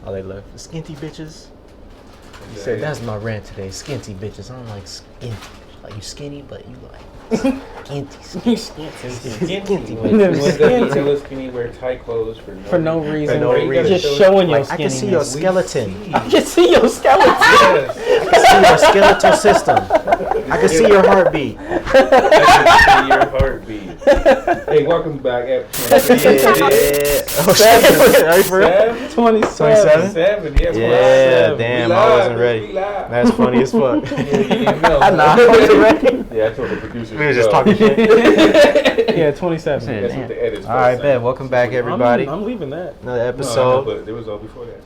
Oh, they left. Skinty bitches. You said that's my rant today. Skinty bitches. I don't like skinty. Like you skinny, but you like skinty. Skinty. Really skinny, wear tight clothes for no reason. Just showing your skinniness. I can see your skeleton. I can see your skeleton. I can see your skeletal system. I can see your heartbeat. Hey, welcome back. Ep.27. Oh, shit. Are you for real? 27. Yes, yeah, damn, I wasn't ready. That's funny as fuck. I wasn't ready. Yeah, I told the producers. We were just talking shit. Yeah, 27. That's what the edits. All right, bet. Welcome back, everybody. I'm leaving that. Another episode. No, but there was all before that.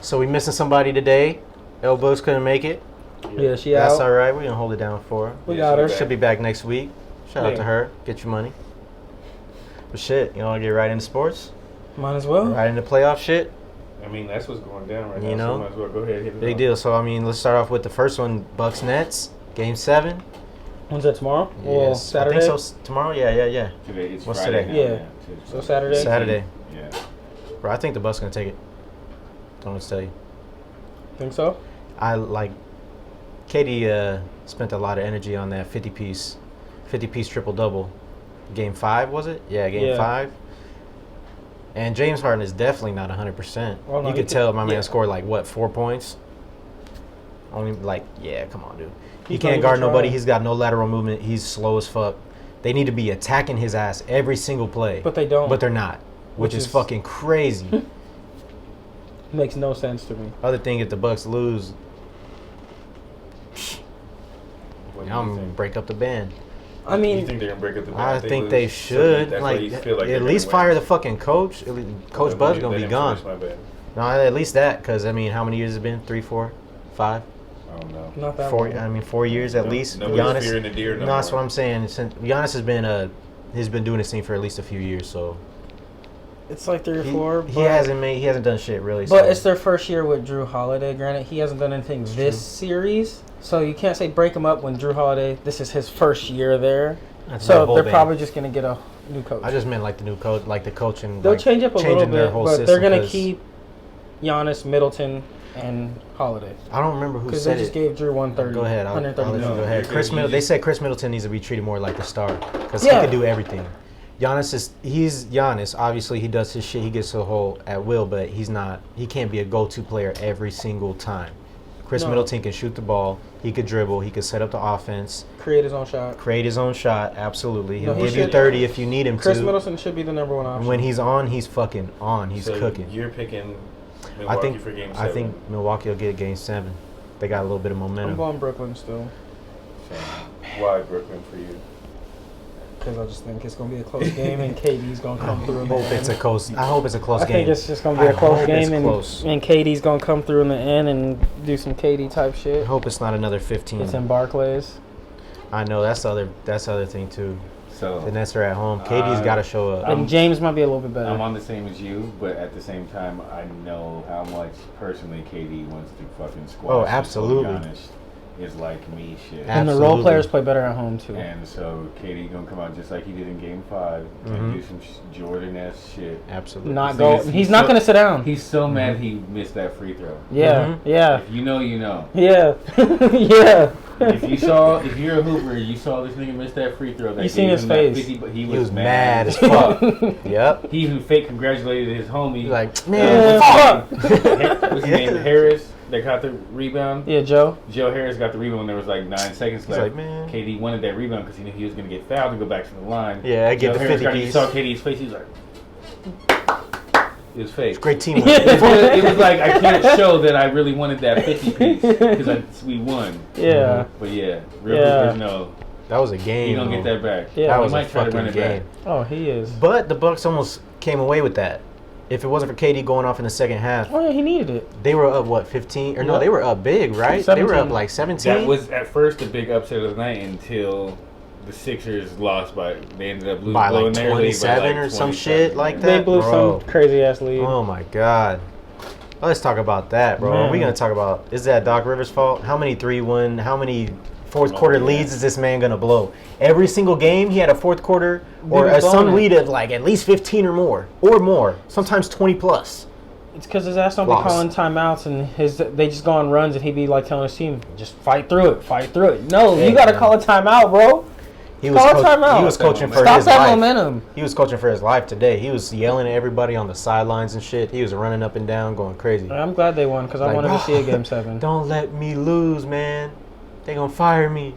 So we missing somebody today. Elbows couldn't make it. Yeah, she That's out. all right. We're gonna hold it down for her. We got her. She'll be back next week. Shout out to her. Get your money. But shit, you want to get right into sports? Might as well. Right into playoff shit? I mean, that's what's going down right now. You know? So might as well go ahead and hit it Big deal. So, I mean, let's start off with the first one. Bucks Nets, Game 7. When's that, tomorrow? Yes. Saturday? I think so. Tomorrow? Yeah. Today, it's What's Friday today? now, Yeah. So Saturday? Saturday. Yeah. Bro, I think the Bucks going to take it. Don't know what to tell you. Think so? Katie spent a lot of energy on that 50-piece triple-double. Game 5, was it? Yeah, Game 5. And James Harden is definitely not 100%. Oh, no, you could tell my man scored, 4 points? Only, come on, dude. He can't guard nobody. He's got no lateral movement. He's slow as fuck. They need to be attacking his ass every single play. But they don't. But they're not, which is fucking crazy. Makes no sense to me. Other thing, if the Bucks lose, I'm going to break up the band. I mean, you think they're gonna break up the band? I think they should. At least fire the fucking coach. Coach Bud's gonna be gone. No, at least that, because I mean, how many years has it been? 3, 4, 5? I don't know. Not that 4. long. I mean, 4 years at least. Nobody's fearing the deer. No, that's what I'm saying. Giannis has been doing this thing for at least a few years. So it's like 3 or 4. He hasn't done shit really. But it's their first year with Drew Holiday. Granted, he hasn't done anything this series. So you can't say break him up when Drew Holiday, this is his first year there. So they're probably just going to get a new coach. I just meant like the new coach, like the coach and they'll change up a little bit, but they're going to keep Giannis, Middleton, and Holiday. I don't remember who said it. Because they just gave Drew 130. Go ahead. I'll let you go ahead. They said Chris Middleton needs to be treated more like the star because he can do everything. He's Giannis. Obviously, he does his shit. He gets to the hole at will, but he can't be a go-to player every single time. Chris Middleton can shoot the ball. He could dribble. He could set up the offense. Create his own shot. Absolutely. He'll give you 30 if you need him Chris Middleton should be the number 1 option. And when he's on, he's fucking on. He's cooking. You're picking Milwaukee for Game 7. I think Milwaukee will get Game 7. They got a little bit of momentum. I'm going Brooklyn still. So, why Brooklyn for you? Because I just think it's going to be a close game and KD's going to come through. I hope it's a close game. I think it's just going to be a close game and KD's going to come through in the end and do some KD type shit. I hope it's not another 15. It's in Barclays. I know that's the other thing too. So the Nets are at home. KD's got to show up. And James might be a little bit better. I'm on the same as you, but at the same time, I know how much personally KD wants to fucking squash. Oh, absolutely. Giannis is like me shit. And the role players play better at home too. And so KD gonna come out just like he did in Game 5 and do some Jordan-esque shit. Absolutely. He's not gonna sit down. He's so mad he missed that free throw. Yeah, yeah. If you know, you know. Yeah, yeah. If you're a hooper, you saw this nigga miss that free throw. You seen his face. 50, but he was mad as fuck. Yep. He even fake congratulated his homie. He's like, man, fuck. What's his name? Harris. That got the rebound. Yeah, Joe Harris got the rebound when there was 9 seconds left. He's like, man. KD wanted that rebound because he knew he was going to get fouled and go back to the line. Yeah, I get the 50 piece. You saw KD's face. He was like, it was fake. It's great teamwork. It was like, I can't show that I really wanted that 50 piece because we won. Yeah. But yeah, real hoopers know. That was a game. You don't get that back. Yeah, that was might a try to fucking run it game. back. Oh, he is. But the Bucks almost came away with that. If it wasn't for KD going off in the second half. Oh, yeah, he needed it. They were up, 15? Or no, they were up big, right? 17. They were up 17? That was at first the big upset of the night until the Sixers lost they ended up losing by blowing their lead 27 or some shit like that. They blew some crazy ass lead. Oh my god. Let's talk about that, bro. Man. We're gonna talk about, is that Doc Rivers' fault? How many 3-1, how many fourth quarter leads is this man gonna blow? Every single game he had a fourth quarter or some lead of at least 15 or more, sometimes 20 plus. It's because his ass don't be calling timeouts and they just go on runs and he be like telling his team, just fight through it, fight through it. No, you got to call a timeout, bro. He was coaching for his life. Stop that momentum. He was coaching for his life today. He was yelling at everybody on the sidelines and shit. He was running up and down, going crazy. I'm glad they won because I wanted to see a Game 7. Don't let me lose, man. They gonna fire me.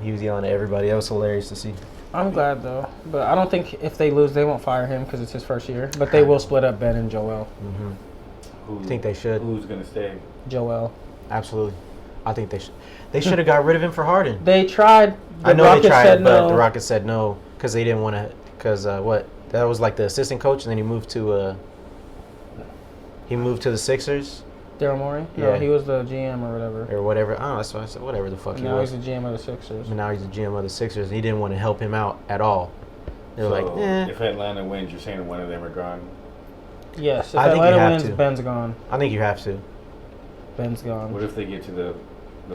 He was yelling at everybody. That was hilarious to see. I'm glad though, but I don't think if they lose, they won't fire him because it's his first year. But they will split up Ben and Joel. I think they should. Who's gonna stay? Joel. Absolutely. I think they should. They should have got rid of him for Harden. They tried. I know they tried, but the Rockets said no because they didn't want to. Because that was like the assistant coach, and then he moved to the Sixers. Daryl Morey? Yeah. No, he was the GM or whatever. Or whatever. I don't know. That's why I said whatever the fuck he was. Now he's the GM of the Sixers. And now he's the GM of the Sixers. And he didn't want to help him out at all. They were if Atlanta wins, you're saying one of them are gone? Yes. If Atlanta wins, Ben's gone. I think you have to. Ben's gone. What if they get to the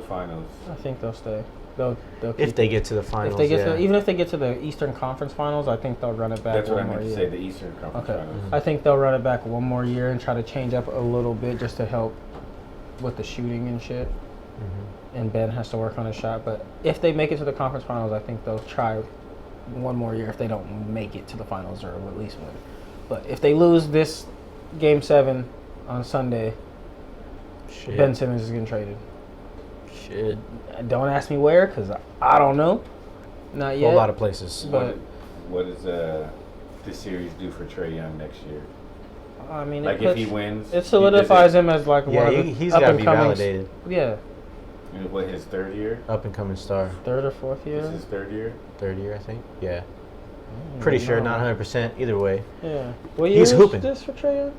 finals? I think they'll stay. If they get to the finals, even if they get to the Eastern Conference Finals, I think they'll run it back. That's what I meant to say, the Eastern Conference Finals. I think they'll run it back one more year and try to change up a little bit just to help with the shooting and shit. And Ben has to work on his shot. But if they make it to the Conference Finals, I think they'll try one more year if they don't make it to the finals or at least win. But if they lose this Game 7 on Sunday, Ben Simmons is getting traded. Shit. Don't ask me where, because I don't know. Not yet. A lot of places. But what does this series do for Trae Young next year? I mean, if he wins, it solidifies him as like one of the he's got to be validated. Yeah. And what, his third year? Up and coming star. Third or fourth year? This is his third year? Third year, I think. Yeah. Pretty sure, not 100%. Either way. Yeah. What year he's hooping. This for Trae Young?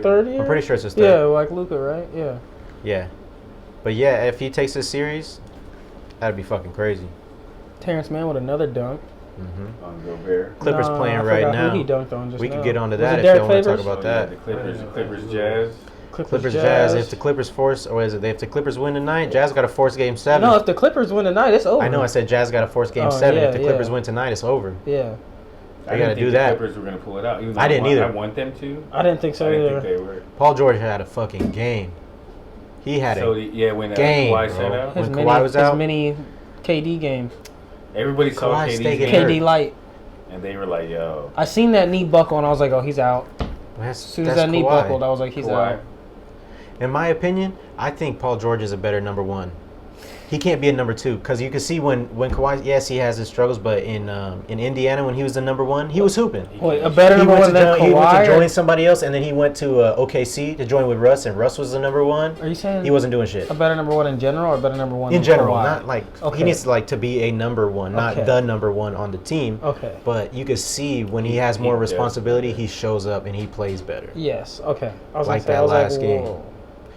Third year? I'm pretty sure it's his third. Yeah, like Luka, right? Yeah. Yeah. But yeah, if he takes this series, that'd be fucking crazy. Terrence Mann with another dunk. On Gobert. Clippers playing right now. Who he dunked on just we now. could get onto that if y'all want to talk about that. The Clippers Jazz. Clippers Jazz. If the Clippers if the Clippers win tonight, Jazz got to force Game 7. No, if the Clippers win tonight, it's over. I know. I said Jazz got to force Game 7. If the Clippers win tonight, it's over. Yeah. I got to do that. The Clippers were going to pull it out. I didn't either. I want them to. I didn't think so either. I didn't think they were. Paul George had a fucking game. He had a when game, Kawhi sat out. When Kawhi was out. His mini KD game. Everybody saw KD's game. KD light. And they were like, yo. I seen that knee buckle and I was like, oh, he's out. As soon as that knee buckled, I was like, he's out. In my opinion, I think Paul George is a better number one. He can't be a number two because you can see when Kawhi, yes, he has his struggles, but in Indiana when he was the number one, he was hooping. Wait, a better number one than Kawhi? He went to join somebody else, and then he went to OKC to join with Russ, and Russ was the number one. Are you saying he wasn't doing shit? A better number one in general, or a better number one in general? Kawhi? Not like he needs to be a number one, not the number one on the team. Okay. But you can see when he has more responsibility, he shows up and he plays better. Yes. Okay. I was like that last game.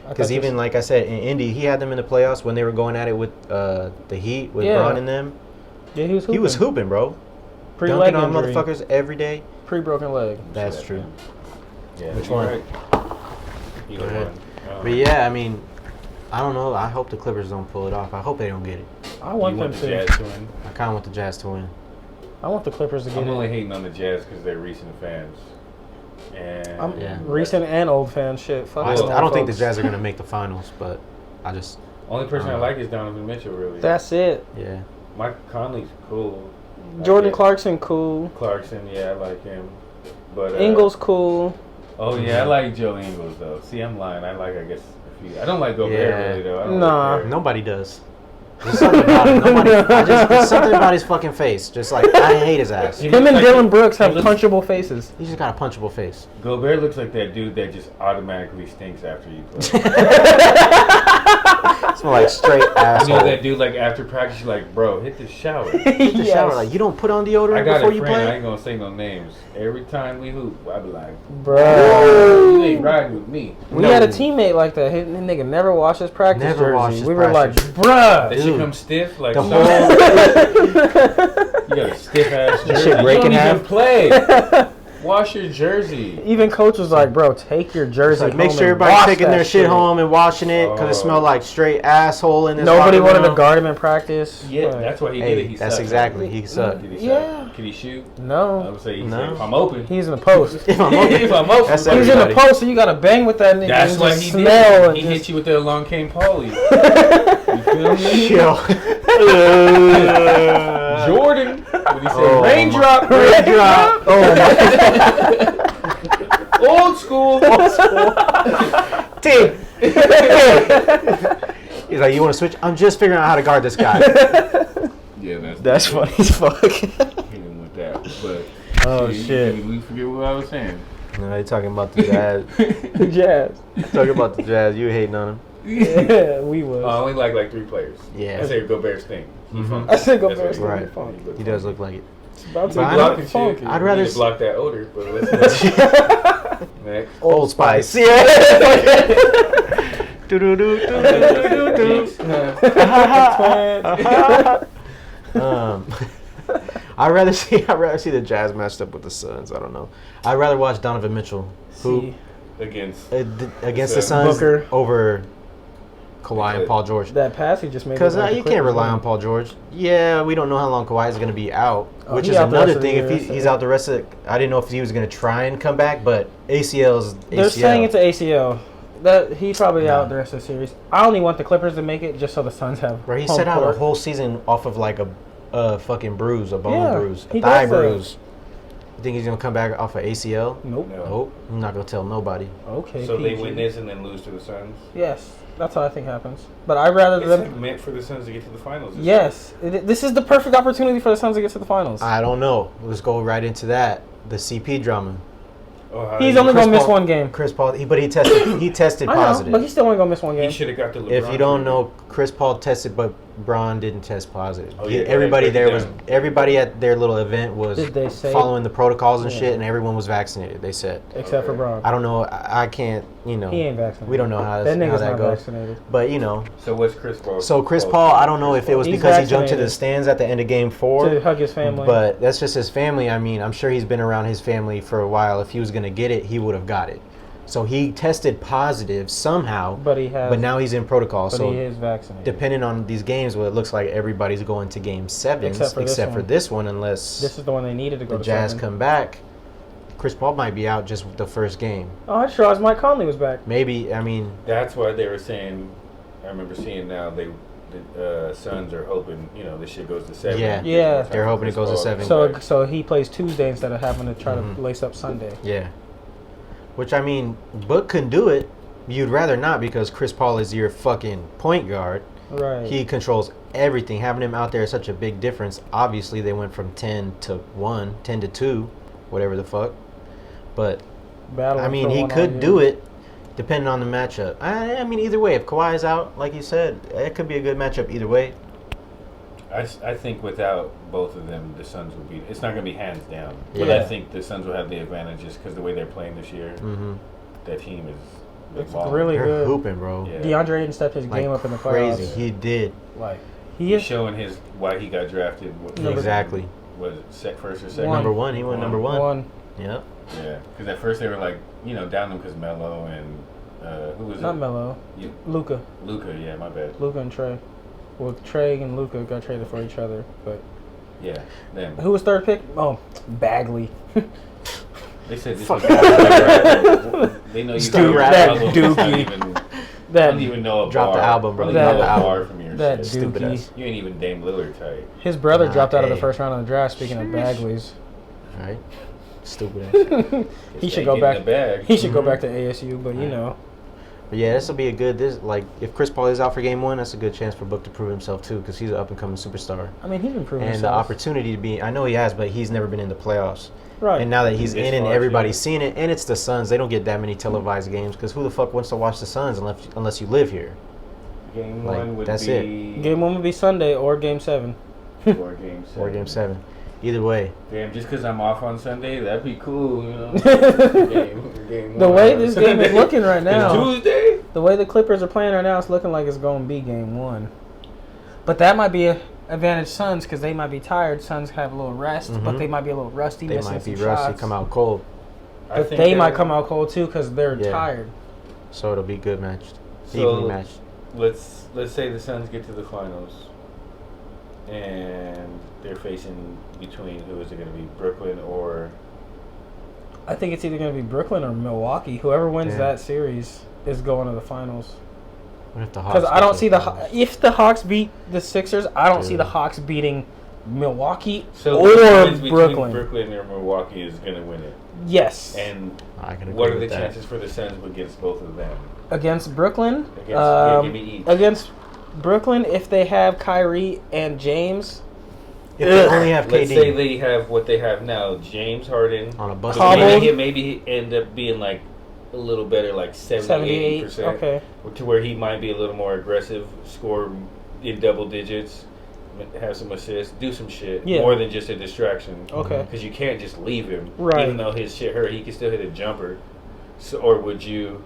Because even like I said in Indy, he had them in the playoffs when they were going at it with the Heat with Bron and them. Yeah, he was hooping. He was hooping, bro. Dunking on motherfuckers every day. Pre-broken leg. That's true. Yeah. Which one? Right. Either one. But yeah, I mean, I don't know. I hope the Clippers don't pull it off. I hope they don't get it. I want them the Jazz to win. I kind of want the Jazz to win. I want the Clippers to get it. I'm only hating on the Jazz because they're recent fans. And recent and old fans, shit. Fuck I don't think the Jazz are gonna make the finals, but I just only person I like is Donovan Mitchell, really. That's it. Yeah. Mike Conley's cool. Jordan Clarkson, cool. Clarkson, yeah, I like him. But Ingles, cool. Oh yeah, I like Joe Ingles though. See, I'm lying. I guess a few. I don't like Gobert really though. I don't like nobody does. There's something about him. There's something about his fucking face. Just like I hate his ass. Him and Dylan Brooks have punchable faces. He just got a punchable face. Gobert looks like that dude that just automatically stinks after you play. Smell like straight asshole. You know that dude like after practice, you're like, bro, hit the shower. Hit the shower. Like you don't put on deodorant before you play. I ain't gonna say no names. Every time we hoop, I be like, bro, you ain't riding with me. We had a teammate like that. His nigga never washed his practice jersey. We were like, bruh, that shit come stiff like the whole. You got a stiff ass jersey. Shit breaking you don't half. even play. Wash your jersey. Even coach was like, bro, take your jersey Like, home make sure and everybody's wash taking that their shit home and washing it because it smelled like straight asshole in this. Nobody locker wanted to room. guard him in practice. Yeah, Like, that's why he Hey, did it. He that's sucked. exactly. He sucked. Did he Yeah. suck? Can he shoot? I no. would say he No. said, if I'm open. He's in the post. If I'm open. If I'm open. That's He's in the everybody. post, so you gotta bang with that nigga. That's and what just he smell did. and He just- hit you with the along came Paulie. You feel me? Yo. Jordan. What he said? Oh, Raindrop. Raindrop. Oh my. Old school. Team. He's like, you want to switch? I'm just figuring out how to guard this guy. Yeah, That's funny as fuck. Hit him with that. But Oh, shit. We forget what I was saying. No, they talking about the Jazz. The Jazz. Talking about the Jazz. You hating on them? Yeah, we was. I only like 3 players. Yeah. I say Gobert stink. Mhm. I think That's Gobert's what Right. funny. He does look like it. It's about to But be I blocking funky. shit. I'd rather We need s- to block that odor, but let's next. Old Spice. Yeah. I'd rather see the Jazz matched up with the Suns. I don't know. I'd rather watch Donovan Mitchell, who Against against the Suns Booker. over Kawhi and Paul George. That pass he just made. Because look like you the can't Clippers rely won. on Paul George. Yeah, we don't know how long Kawhi is going to be out, Oh, which he is out the another rest of the thing. year, If that's he's it. out the rest of it, I didn't know if he was going to try and come back, but ACL's ACL. They're saying it's an ACL. That he's probably Nah. out the rest of the series. I only want the Clippers to make it just so the Suns have. Bro, he home set out court. a whole season off of like a fucking bruise, a bone Yeah, bruise, a he thigh does that. bruise. You think he's going to come back off of ACL? Nope. No. Nope. I'm not going to tell nobody. Okay. So they PG. win this and then lose to the Suns. Yes, that's what I think happens. But I'd rather It's them. like meant for the Suns to get to the finals. this Yes, this is the perfect opportunity for the Suns to get to the finals. I don't know. Let's go right into that. The CP drama. year. Oh, how He's he- only Chris gonna miss Paul- one game. Chris Paul, but he tested I know, positive. but he's still only gonna miss one He game. should have got the LeBron. If you don't treatment. know, Chris Paul tested, but Bron didn't test positive. Oh, yeah, Everybody break it there was, down. everybody at their little event was Did they say- following the protocols and Yeah. shit, and everyone was vaccinated. They said. Except for Okay. Braun. I don't know. I can't. You know. He ain't vaccinated. We don't know how That nigga's that not goes. vaccinated. But you know. So what's Chris Paul? So Chris Paul, I don't know if it was He's because he jumped to the vaccinated. stands at the end of Game 4. To hug his family. But that's just his family. I mean, I'm sure he's been around his family for a while. If he was going to get it, he would have got it. So he tested positive somehow, But he has. but now he's in protocol. But So he is vaccinated. depending on these games, well, it looks like everybody's going to Game 7, Except for this one. unless This is the one they needed to go the to Jazz 7. come back. Chris Paul might be out just with the first game. Oh, I sure as Mike Conley was back. Maybe, I mean, That's why they were saying. I remember seeing now the Suns are hoping this shit goes to 7. Yeah. Yeah. They're hoping it goes to 7. So he plays Tuesday instead of having to try Mhm. to lace up Sunday. yeah. Which, I mean, Book couldn't do it. You'd rather not because Chris Paul is your fucking point guard. Right. He controls everything. Having him out there is such a big difference. Obviously, they went from 10 to 1, 10 to 2, whatever the fuck. But, Battling I mean, for he one could all do year. it depending on the matchup. I mean, either way, if Kawhi's out, like you said, it could be a good matchup either way. I think without both of them, the Suns would be. It's not going to be hands down. But Yeah. I think the Suns will have the advantage just because the way they're playing this year. Mm-hmm. That team is. It's balling. really They're good. hooping, bro. Yeah. DeAndre Ayton stepped his Like game up in the playoffs. crazy. He did. Like he He's is. showing why he got drafted. Exactly. Was it first or second? One. Number 1. He went number 1. One. Yep. Yeah, because at first they were like, down them because Melo and who was Not it? Melo. You, Luka. Luka, yeah, my bad. Luka and Trey. Well, Trey and Luka got traded for each other, but Yeah, them. who was third pick? Oh, Bagley. They said this Fuck. was they know you Stu got Rap. that album. Dookie. It's not even, That don't even know a Drop the bar. album, bro. Don't Drop even the know a album. bar from your that shit. Stupid Dookie. ass. You ain't even Dame Lillard type. His brother Nah, dropped out of the hey. first round of the draft. Speaking of Bagleys, All right. Stupid ass. he This should ain't go getting back. the bag. He should go Mhm. back to ASU, but you know, But yeah, this will be a good. If Chris Paul is out for Game 1, that's a good chance for Book to prove himself too, because he's an up and coming superstar. I mean, he's been proving And the himself. opportunity to be, I know he has, but he's never been in the playoffs. Right. And now that he's This in and far, everybody's yeah. seeing it, and it's the Suns, they don't get that many televised games because who the fuck wants to watch the Suns unless you live here? Game Like, 1 would that's be Game 1 would be Sunday or Game 7. or Game 7. Or Game 7. Either way. Damn, just because I'm off on Sunday, that'd be cool, game The one way on this game is Sunday. looking right now, Tuesday? the way the Clippers are playing right now, it's looking like it's going to be Game 1. But that might be an advantage Suns because they might be tired. Suns have a little rest, but Mhm. they might be a little rusty. They missing might be some rusty, shots. come out cold. But they might come out cold too because they're tired. So it'll be good matched. So Evenly matched. let's say the Suns get to the finals, and they're facing between who is it going to be, Brooklyn or? I think it's either going to be Brooklyn or Milwaukee. Whoever wins that series is going to the finals. Because I don't see if the Hawks beat the Sixers, I don't see the Hawks beating Milwaukee or Brooklyn. Brooklyn or Milwaukee is going to win it. Yes. And what are the chances for the Suns against both of them? Against Brooklyn? Give me each. Against Brooklyn, if they have Kyrie and James. If they only have KD. Let's say they have what they have now, James Harden. On a bus. Maybe end up being like a little better, like 78%. Okay. To where he might be a little more aggressive, score in double digits, have some assists, do some shit. More than just a distraction. Okay. Because you can't just leave him. Right. Even though his shit hurt, he can still hit a jumper. So, or would you...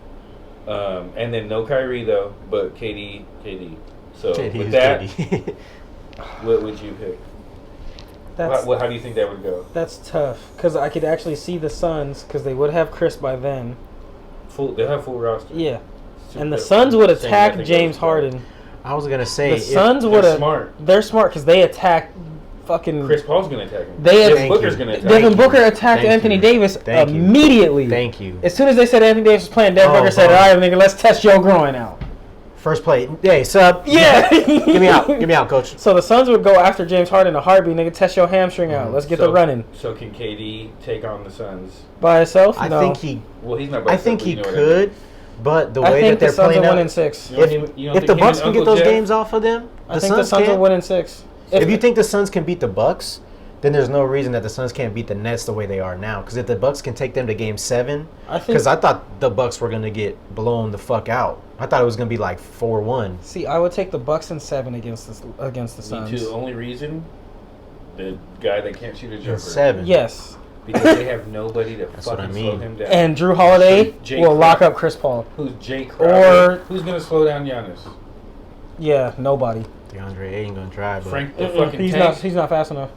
and then no Kyrie, though, but KD. So with that, what would you pick? How do you think that would go? That's tough because I could actually see the Suns because they would have Chris by then. They'll have full roster. Yeah, and the Suns would attack James Harden. I was gonna say the Suns would have. Smart. They're smart because they attack fucking. Chris Paul's gonna attack him. Devin Booker's gonna attack. Devin Booker attacked Anthony Davis immediately. Thank you. As soon as they said Anthony Davis was playing, Devin Booker said, "All right, nigga, let's test your groin out." First play. Hey, sub. Yeah. Give me out, coach. So the Suns would go after James Harden in a heartbeat, nigga. Test your hamstring out. Let's get the running. So can KD take on the Suns by himself? I think he. Well, he's not. By I think he could, but the way that they're Suns playing, are winning 6. If the Bucks can get those games off of them, I think the Suns are winning 6. If you think the Suns can beat the Bucks, then there's no reason that the Suns can't beat the Nets the way they are now. Because if the Bucks can take them to Game 7, because I thought the Bucks were gonna get blown the fuck out. I thought it was gonna be like 4-1. See, I would take the Bucks in 7 against the Suns. Me too. The only reason, the guy that can't shoot a jumper. 7. Yes. Because they have nobody to fucking slow him down. And Drew Holiday will lock up Chris Paul. Who's Jay Crowder? Who's gonna slow down Giannis? Yeah, nobody. DeAndre ain't gonna try, but Frank the fucking tank. He's not fast enough.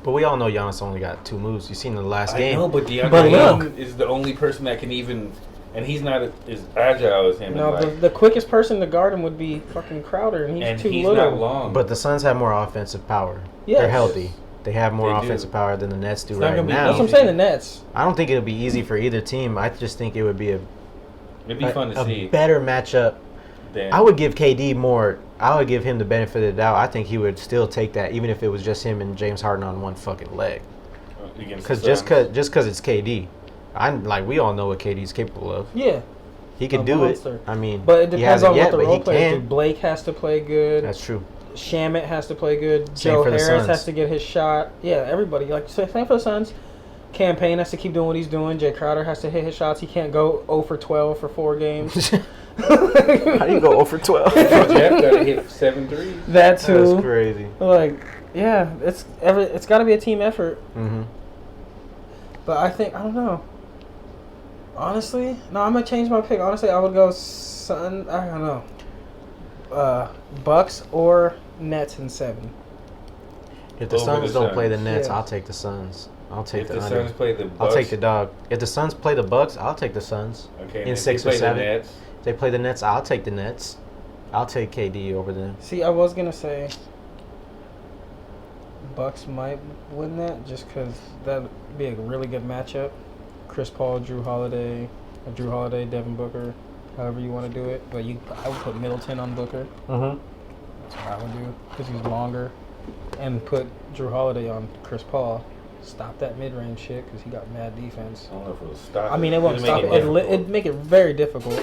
But we all know Giannis only got 2 moves. You seen the last game. I know, but DeAndre is the only person that can even, and he's not as agile as him. No, the quickest person to guard him would be fucking Crowder, and he's too little. Not long. But the Suns have more offensive power. Yes. They're healthy. They have more offensive power than the Nets do right now. That's what I'm saying, the Nets. I don't think it'll be easy for either team. I just think it would be it'd be fun to see. A better matchup. I would give KD more. I would give him the benefit of the doubt. I think he would still take that, even if it was just him and James Harden on one fucking leg. Because just because it's KD, we all know what KD's capable of. Yeah, he could do it. I mean, but it depends on what the role players do. Can. Blake has to play good. That's true. Shamit has to play good. Same Joe for the Harris Suns. has to get his shot. Yeah, everybody. Same for the Suns. Campaign has to keep doing what he's doing. Jay Crowder has to hit his shots. He can't go 0 for 12 for 4 games. How do you go 0 for 12? Jeff got to hit 7 threes. That too. That's crazy. Yeah, it's got to be a team effort. Mm-hmm. But I don't know. Honestly, no, I'm gonna change my pick. Honestly, I would go I don't know. Bucks or Nets in 7. If the Suns don't play the Nets, I'll take the Suns. I'll take the under. If the Suns play the Bucks, I'll take the dog. If the Suns play the Bucks, I'll take the Suns. Okay. In 6 or 7. If they play the Nets, I'll take the Nets. I'll take KD over them. See, I was gonna say Bucks might win that just because that'd be a really good matchup. Chris Paul, Drew Holiday, Devin Booker, however you want to do it. But I would put Middleton on Booker. Mm-hmm. That's what I would do because he's longer, and put Drew Holiday on Chris Paul. Stop that mid-range shit because he got mad defense. I don't know if it'll stop. I mean, it won't stop it. It'd make it very difficult.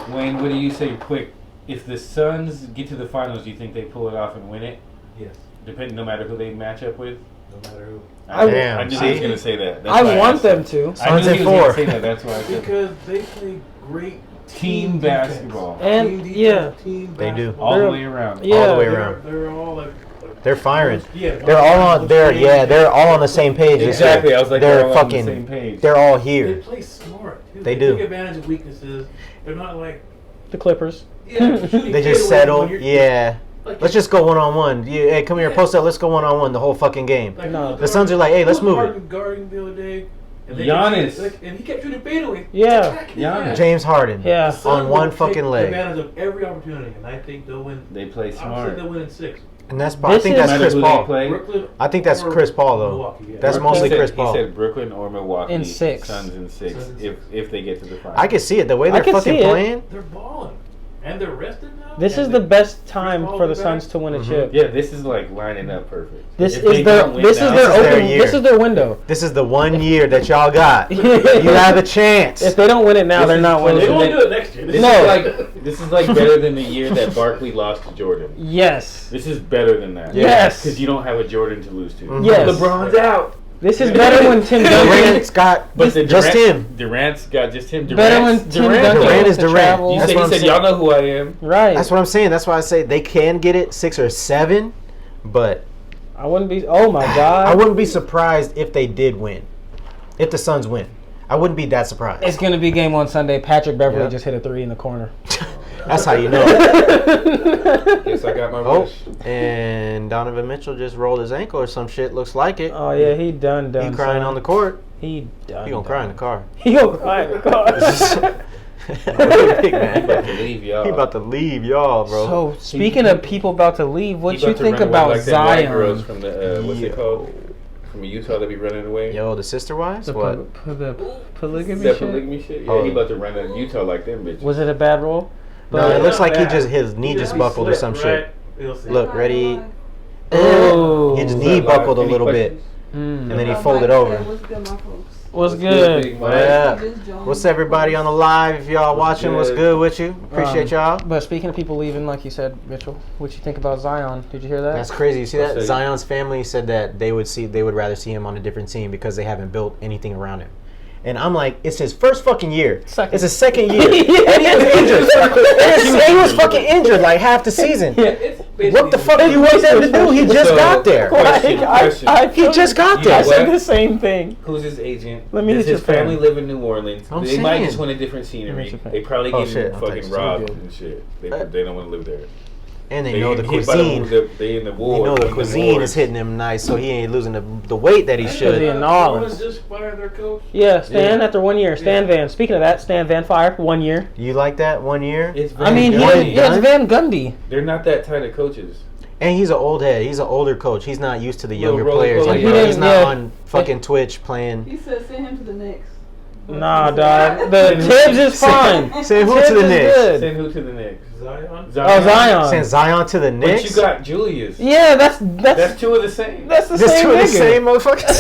Wayne, what do you say, quick? If the Suns get to the finals, do you think they pull it off and win it? Yes. No matter who they match up with? No matter who. I knew he was going to say that. I want them to. Suns in 4. That's why I said because they play great team basketball. And they do all the way around. Yeah, all the way around. They're all they're firing. Yeah, they're all on. They're all on the same page. Exactly. I was like, they're all fucking. on the same page. They're all here. They play smart. They do. Take advantage of weaknesses. They're not like the Clippers. Yeah, they just settle. Yeah. Let's just go 1-on-1. Yeah, hey, come here, post up. Let's go 1-on-1 the whole fucking game. Like, no. The Suns are like, hey, let's move it. Guarding the other day, And Giannis. And he kept shooting fadeaway. Yeah. Giannis. James Harden. Yeah. On one fucking take leg. advantage of every opportunity, and I think they'll win. They play I'm saying smart. they'll win in 6. And that's I think that's Matter Chris who they Paul. play. Brooklyn. I think that's or Chris Paul though. Milwaukee, yeah. That's Brooklyn. mostly He said- Chris Paul. He said Brooklyn or Milwaukee. In 6. Suns in 6. If they get to the finals. I can see it. The way I they're can fucking see it. playing. They're balling, and they're rested now. This and is the they- best time Paul for the is back. Suns to win a Mhm. chip. Yeah, this is like lining up perfect. This If is they their don't win this is now- their This is their open year. this is their window. This is the 1 year that y'all got. You You have a chance. If they don't win it now, This they're is not close. They winning. won't do it next year. This No. is like better than the year that Barkley lost to Jordan. Yes. This is better than that. Yes. Because you don't have a Jordan to lose to. Mhm. Yes. LeBron's out. This is better when Tim Duncan. Durant's got But the just him. Durant's got just him. Better when Tim Duncan Durant gets is to Durant. travel. You That's said, what he I'm said, saying. y'all know who I am. Right. That's what I'm saying. That's why I say they can get it 6 or 7, but I wouldn't be. Oh my god. I wouldn't be surprised if they did win. If the Suns win, I wouldn't be that surprised. It's gonna be game 1 Sunday. Patrick Beverly Yeah. just hit a 3 in the corner. That's how you know. Guess I got my Oh, wish. and Donovan Mitchell just rolled his ankle or some shit. Looks like it. Oh yeah, he done. He crying on the court. He done. He gonna cry in the car. He gonna cry in the car. Big man. About to leave y'all. He about to leave y'all, bro. So speaking of people about to leave, what He you about to think run away about like them white girls Zion? from the what's it called? From Utah that be running away. Yo, the sister wives? The, What? the polygamy That shit? polygamy shit. Yeah, Oh. he about to run in Utah like them bitches. Was it a bad role? No, it looks like he bad. just his knee just buckled or some shit. Look, ready? Oh. His knee buckled a little bit, Mm. and then he folded over. What's good, my folks? What's good? Big What Mike? up? Just joined. What's everybody on the live? If y'all What's watching, what's good? good with you? Appreciate y'all. But speaking of people leaving, like you said, Mitchell, what you think about Zion? Did you hear that? That's crazy. You see I'll that? say- Zion's family said that they would rather see him on a different team because they haven't built anything around him. And I'm like, it's his first fucking year. Second. It's his second year. And he was injured. And he was fucking injured like half the season. What the fuck do you want them to do? He just So, got there. question, question. He just got You know I there. what? said the same thing. Who's his agent? Let me Does hit his your family fan. live in New Orleans? I'm They might saying. just want a different Let scenery. me hit your fan. They probably Oh, getting shit. I'll fucking text you. robbed Good. and shit. They don't want to live there. And they know the get hit by cuisine. They in the You war. know in the cuisine wars. is hitting him nice, so he ain't losing the weight that he Because should. he in New Orleans. Just fired their coach. Yeah, Stan Yeah. after 1 year. Stan Van. Speaking of that, Stan Van fired 1 year. You like that 1 year? It's I mean, Van he, Gundy. yeah, it's Van Gundy. They're not that tight of coaches. And he's an old head. He's an older coach. He's not used to the younger Little players. roller Like, coaster. bro, He he's didn't- not yeah. on fucking Twitch playing. He said send him to the Knicks. Nah, dog. The Tibbs is fine. Send who Tibbs to the is Knicks? good. Send who to the Knicks? Zion. Oh, Zion. Send Zion to the But Knicks? you got Julius. Yeah, that's That's two of the same. that's the This same two of the nigga. same motherfuckers?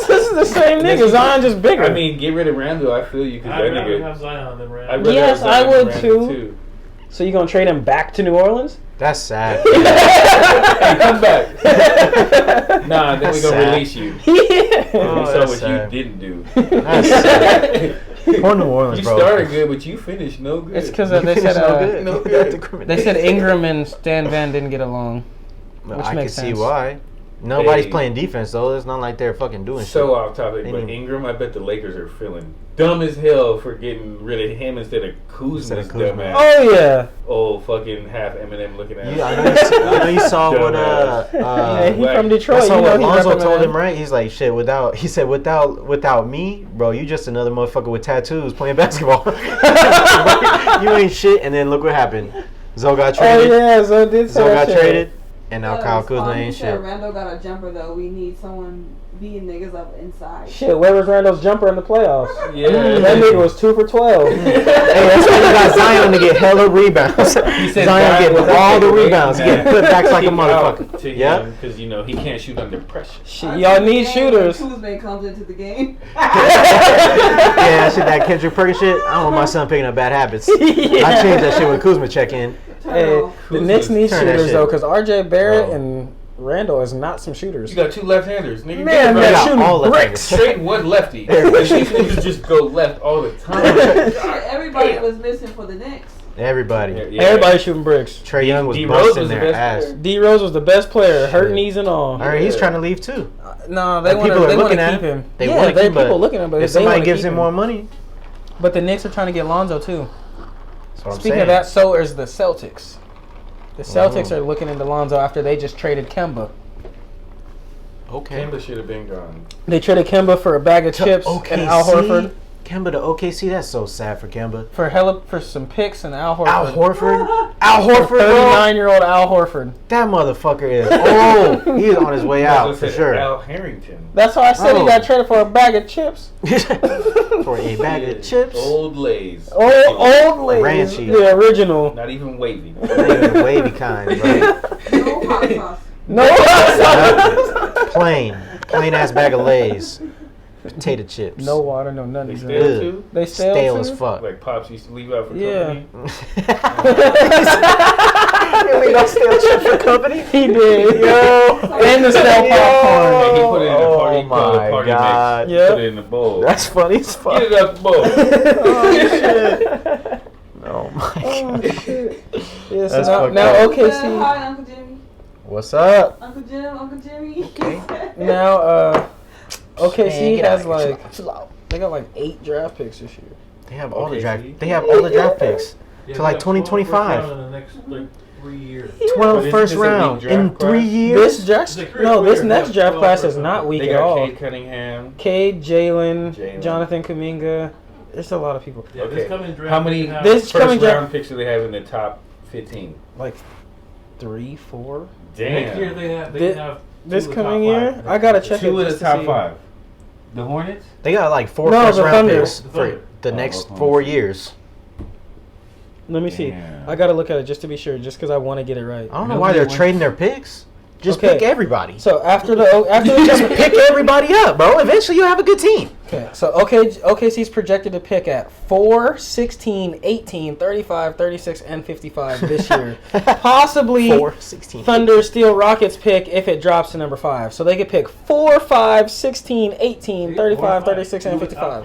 This is the same nigga. Zion just bigger. I mean, get rid of Randall. I feel you because that I'd rather nigga. have Zion than I'd Randall. rather Yes, have I Zion would than Randall, too. So you gonna trade him back to New Orleans? That's sad. Hey, come back. Nah, then That's we gonna sad. release you. Yeah. Oh, We saw that's what sad. you didn't do. That's sad. Poor New Orleans, You bro. started good, but you finished no good. It's because You they finished said no good. no That's good. discrimination. they said Ingram and Stan Van didn't get along. But which I can makes see sense. why. Nobody's Hey. playing defense though. It's not like they're fucking doing So shit. off topic, They but didn't- Ingram, I bet the Lakers are feeling dumb as hell for getting rid of him instead of Kuzma's Kuzma. dumbass. Oh yeah. Oh, fucking half Eminem looking at. I know you saw what Yeah, he Like, from Detroit. That's You know what he Lonzo repping told that. him, right? He's like, shit, without me, bro, you just another motherfucker with tattoos playing basketball. You ain't shit, and then look what happened. Zoe got Oh traded. yeah, so did say Zoe that got shit. traded, and now Kyle Kuzma He ain't said shit. Randall got a jumper though. We need someone beating niggas up inside. Shit, where was Randall's jumper in the playoffs? Yeah. That nigga was 2 for 12. Hey, that's why you got Zion to get hella rebounds. He said Zion getting was all the taking away rebounds. He from getting put back like a kick out motherfucker. to Yeah. him because you know he can't shoot under pressure. Shit, y'all need shooters. Kuzma comes into the game. Yeah, that shit, that Kendrick Perkins shit. I don't want my son picking up bad habits. I changed that shit when Kuzma check in. Hey, the Knicks need Turn that shooters shit. though, because RJ Barrett Bro. and Randall is not some shooters. You got two left-handers, nigga. Man, Get they're right. shooting all left bricks. Straight one lefty. They're- And these niggas just go left all the time. Everybody was missing for the Knicks. Everybody. Yeah. Everybody shooting bricks. Trey Young was D Rose busting was the their best ass. player. D Rose was the best player, hurt Shit. knees and all. All right, he's Yeah. trying to leave too. No, they Like, want people are to looking keep at him. him. They yeah, want to there are keep, people but looking at him, but if they somebody wanna gives keep him more money, But the Knicks are trying to get Lonzo too. that's what I'm Speaking saying. of that, so is the Celtics. The Celtics Oh. are looking into Lonzo after they just traded Kemba. Okay. Kemba should have been gone. They traded Kemba for a bag of chips and Al Horford. Kemba to OKC. That's so sad for Kemba. For some picks and Al Horford. Al Horford. Al Horford. 39-year-old Al Horford. That motherfucker is old. He's on his way out for sure. Al Harrington. That's why I said he got traded for a bag of chips. For a bag of chips. Old Lays. Old Lays. Ranchy. The original. Not even wavy. Not even the wavy kind, bro. No hot sauce. No hot sauce. Plain ass bag of Lays. Potato chips. No water, no nothing. They stale too? They stale too? as fuck. Like Pops used to leave out for Yeah. company. Really don't stale chips for company? He did. Yo. And the stale popcorn. And he put it in a party, my party God. mix. Yep. Put it in a bowl. That's funny as fuck. Get it out the bowl. Oh shit. Oh my God. Shit. Yeah, so That's now fucked up. OKC. Hi, Uncle Jimmy. What's up? Uncle Jim, Uncle Jimmy. Okay. Now OKC Man, has get out of here. like Chill out. they got like 8 draft picks this year. They have all the OKC? draft. They have all the draft picks Yeah, to like we got 12 first 2025. round in the next like 3 years. 12 But first isn't this a round big draft in 3 class? years. This draft, It's like no, this weird. next draft 12 class is first not round. weak They at got all. Cade Cunningham. Cade, Jalen, Jalen. Jonathan Kuminga. There's a lot of people. Yeah, Okay. this coming draft. How many we have- This coming first draft- round picks do they have in the top 15? Like 3, 4. Next year Damn. they have. They This- have This two of the coming top year, five. I gotta check it. Two of just the to top see. 5. The Hornets? They got like 4 No, first the round Thunder. picks The for Thunder. the Oh, next Oklahoma 4 City. years. Let me see. Damn. I gotta look at it just to be sure, just because I want to get it right. I don't know Nobody why they're wants- trading their picks. Just Okay. pick everybody. So after the Just pick everybody up, bro. Eventually you have a good team. Okay, so OKC's projected to pick at 4, 16, 18, 35, 36, and 55 this year. Possibly 4, 16. Thunder steal Rockets pick if it drops to number 5. So they could pick 4, 5, 16, 18, 35, 36, and 55.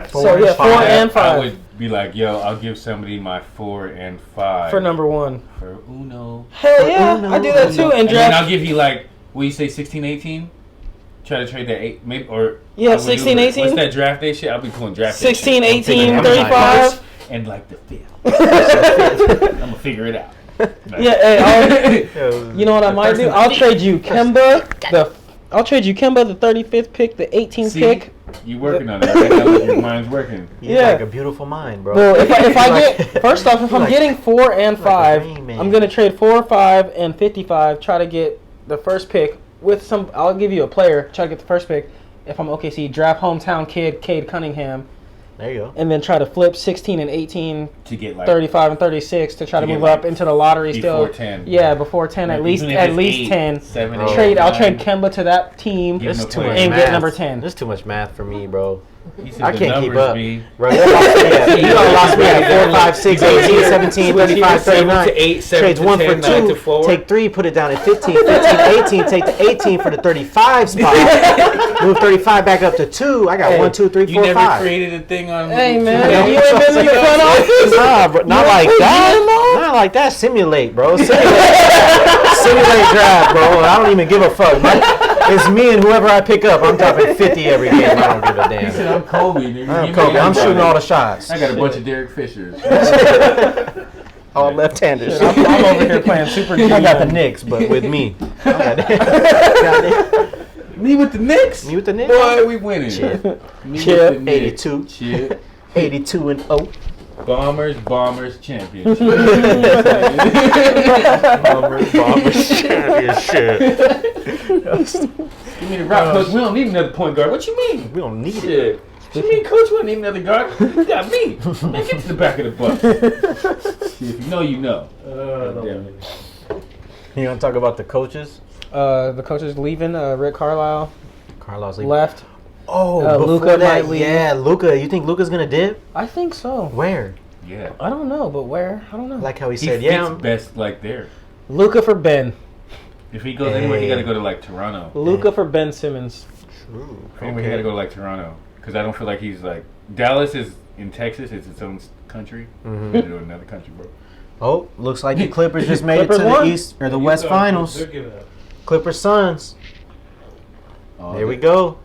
So yeah, 4 and I 5 would be like, yo, I'll give somebody my 4 and 5. for number 1. For Uno. Hell yeah, I do that too. And And then I'll draft. give you like, what you say, 16, 18? Try to trade that 8, maybe, or... Yeah, I would do 16, it. 18? What's that draft day shit? I'll be pulling draft day 16, shit. 18, I'm thinking 35. And like the 5th. I'm gonna figure it out. Yeah, hey, you know what I might do? I'll trade you Kemba the 35th pick, the 18th See, pick. you working on it. Right now, your mind's working. You Yeah. like a beautiful mind, bro. Well, if I Like- get first off, if I'm like- getting 4 and like a 5, Rain Man. I'm gonna trade 4, 5, and 55. Try to get the first pick with some. I'll give you a player. Try to get the first pick. If I'm OKC, draft hometown kid Cade Cunningham, There you go. and then try to flip 16 and 18, To get like 35 and 36 to try to To get move like up into the lottery before still. 10. Yeah, before 10 at Like, least even if at it's least 8, 10. 7, Bro. 8, I'll trade 9. Kemba to that team. Give This him is a too player. much And math. get number 10. This is too much math for me, bro. He said I the can't keep numbers up. be- Bro, you lost me at, you done lost me at 4, 5, 6, 18, 17, 35, 39. 8, 7 Trades to 1 for 10, 9 to 2. 4. Take 3, put it down at 15, 18. Take the 18 for the 35 spot. Move 35 back up to 2. I got Hey, 1, 2, 3, You 4, never 5. created a thing on. Hey on- man, you ain't been in your front office. Nah, bro, not like that. Not like that. Simulate, bro. Simulate draft, bro. I don't even give a fuck. It's me and whoever I pick up. I'm dropping 50 every game. I don't give a He said, damn. I'm Kobe. Nigga. I'm Give me Kobe. I'm shooting all the everybody. shots. I got a bunch of Derek Fishers. All left-handers. I'm over here playing Super G. I got the Knicks, but with me. Got Me with the Knicks? me with the Knicks. Boy, we winning. Chip. Me Chip. with the Knicks. 82. Chip. 82 and 0. Bombers championship. Bombers championship. Give me the rock, coach. We don't need another point guard. What you mean? We don't need it. Shit. What you mean, coach? We don't need another guard. You got me. Man, get to the back of the bus. Shit, if you know, you know. God damn it. You want to talk about the coaches? The coach is leaving. Rick Carlisle Carlos leaving. left. Oh, Luka Luka that, might leave. yeah, Luka. You think Luka's gonna dip? I think so. Where? Yeah. I don't know, but where? I don't know. I like how he He said, fits yeah. best like there. Luka for Ben. If he goes anywhere, he Hey. got to go to like Toronto. Luka for Ben Simmons. True. Anywhere, he got to go to like Toronto. Because I don't feel like he's like. Dallas is in Texas, it's its own country. Mhm. Got to go to another country, bro. Oh, looks like the Clippers just made it Clippers to the won. East or the West Utah, Finals. They're giving up. Clippers Suns. Oh, There we go.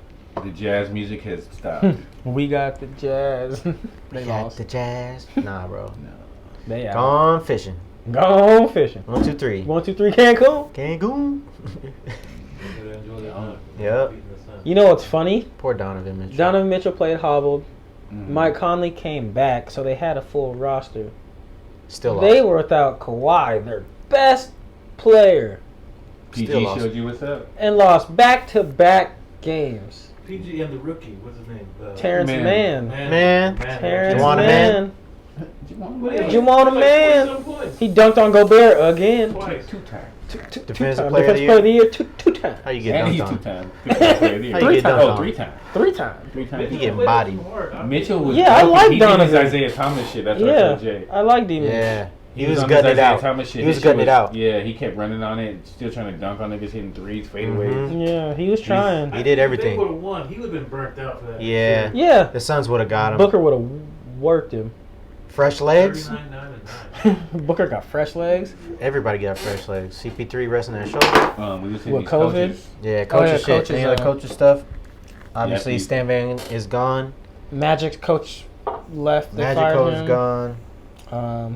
The jazz music has stopped. We got the Jazz. They Got lost. the Jazz. Nah, bro. No. They out. Gone fishing. Gone fishing. 1, 2, 3. 1, 2, 3, Cancun. Cancun. They're enjoying Yep. You know what's funny? Poor Donovan Mitchell. Donovan Mitchell played hobbled. Mike Conley came back, so they had a full roster. Still lost. They were without Kawhi, their best player, PG Still lost. showed you what's up. and lost back-to-back games. PG and the rookie, what's his name? Terrence Mann. Man. Terrence You want a Mann. man? You want a man? He dunked on Gobert again. Twice. Two times. Defensive Two-time. player of the Defensive player of the year. Two times. How you get And dunked he's on? 2 times. How you get dunked on? 3 times. 3 times. 3 times. He getting bodied. Mitchell was. Yeah, I like he did his Donovan. Isaiah Thomas shit. That's what I Yeah, told Jay. I like D. Yeah. He was on his gutting it Isaiah out. Thomas shit. He was His shit gutting it out. Yeah, he kept running on it, still trying to dunk on niggas, hitting threes, fadeaways. Mhm. Yeah, he was trying. He did If everything. they would have won, he would have been burnt out for that. Yeah. Yeah, The Suns would have got him. Booker would have worked him. Fresh legs. 39, 9, and 9. Booker got fresh legs. Everybody got fresh legs. CP3 resting that shoulder. We was hitting With these COVID? coaches. Yeah, coaches yeah, shit. coaches, Any other coaches stuff? Obviously, he- Stan Van is gone. Magic's coach left. They Magic fired coach him. is gone.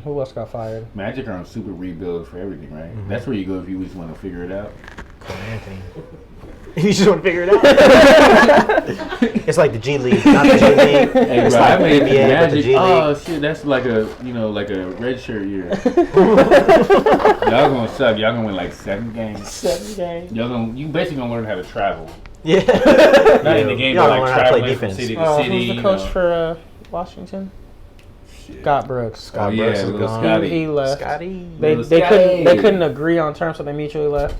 Who else got fired? Magic are on super rebuild for everything, right? Mhm. That's where you go if you just want to figure it out. Cole Anthony. You just want to figure it out. It's like the G League, not the G League. Hey, It's bro, I like made NBA, but the Magic. G League. Oh shit, that's like a red shirt year. Y'all gonna suck. Y'all gonna win like 7 games. 7 games. You basically gonna learn how to travel. Yeah. Not in the game, Y'all but learn like how to play traveling from defense. city to city. Who's the you coach know. for Washington? Shit. Scott Brooks. Scott Oh, Brooks yeah, is little gone. Scotty. He left. Scotty. They Little couldn't Scotty. agree on terms, so they mutually left.